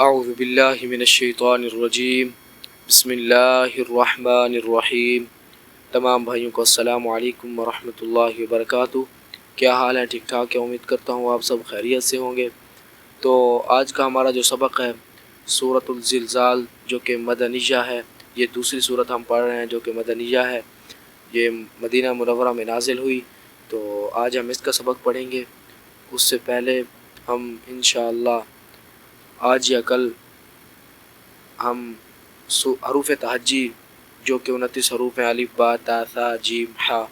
اعوذ باللہ من الشیطان الرجیم بسم اللہ الرحمن الرحیم۔ تمام بھائیوں کو السلام علیکم ورحمۃ اللہ وبرکاتہ۔ کیا حال ہے؟ ٹھیک ٹھاک ہے؟ امید کرتا ہوں آپ سب خیریت سے ہوں گے۔ تو آج کا ہمارا جو سبق ہے سورۃ الزلزال جو کہ مدنیہ ہے، یہ دوسری سورت ہم پڑھ رہے ہیں جو کہ مدنیہ ہے، یہ مدینہ منورہ میں نازل ہوئی۔ تو آج ہم اس کا سبق پڑھیں گے۔ اس سے پہلے ہم انشاءاللہ آج یا کل ہم حروف تہجی جو کہ 29 حروف ہیں، الف با تا ثا جیم ح،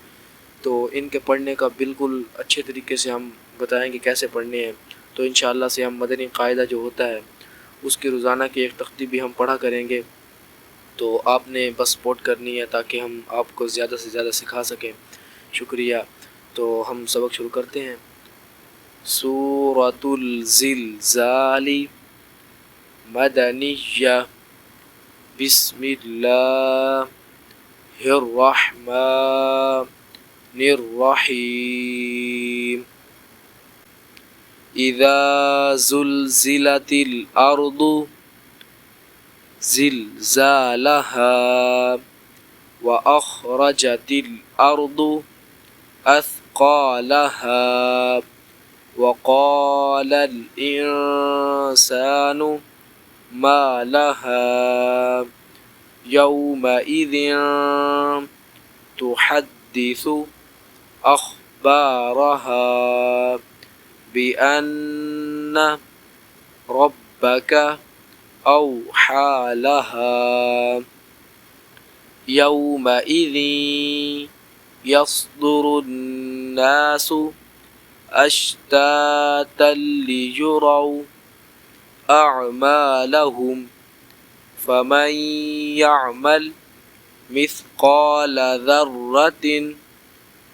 تو ان کے پڑھنے کا بالکل اچھے طریقے سے ہم بتائیں گے کیسے پڑھنے ہیں۔ تو انشاءاللہ سے ہم مدنی قاعدہ جو ہوتا ہے اس کی روزانہ کی ایک تختی بھی ہم پڑھا کریں گے، تو آپ نے بس سپورٹ کرنی ہے تاکہ ہم آپ کو زیادہ سے زیادہ سکھا سکیں۔ شکریہ۔ تو ہم سبق شروع کرتے ہیں۔ سورۃ الزلزال مدنیہ، بسم اللہ الرحمن الرحیم۔ اذا زلزلت الارض زلزالها واخرجت الارض اثقالها وقال الانسان ما لها يومئذ تحدث أخبارها بأن ربك أوحى لها يومئذ يصدر الناس أشتاتا ليروا أعمالهم فمن يعمل مثقال ذرة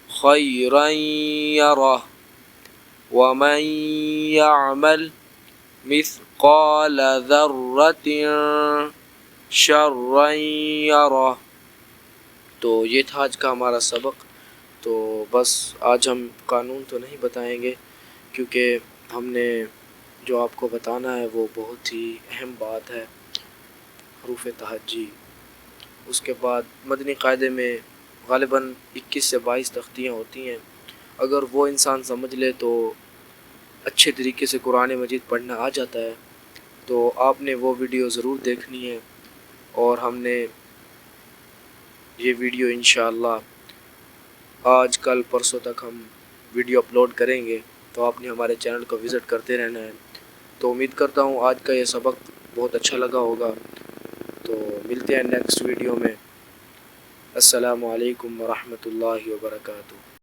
خيرا يره ومن يعمل مثقال ذرة شرا يره۔ تو یہ تھا آج کا ہمارا سبق۔ تو بس آج ہم قانون تو نہیں بتائیں گے کیونکہ ہم نے جو آپ کو بتانا ہے وہ بہت ہی اہم بات ہے، حروف تہجی۔ اس کے بعد مدنی قاعدے میں غالباً 21 سے 22 تختیاں ہوتی ہیں، اگر وہ انسان سمجھ لے تو اچھے طریقے سے قرآن مجید پڑھنا آ جاتا ہے۔ تو آپ نے وہ ویڈیو ضرور دیکھنی ہے، اور ہم نے یہ ویڈیو انشاءاللہ آج کل پرسوں تک ہم ویڈیو اپلوڈ کریں گے، تو آپ نے ہمارے چینل کو وزٹ کرتے رہنا ہے۔ تو امید کرتا ہوں آج کا یہ سبق بہت اچھا لگا ہوگا۔ تو ملتے ہیں نیکسٹ ویڈیو میں۔ السلام علیکم ورحمۃ اللہ وبرکاتہ۔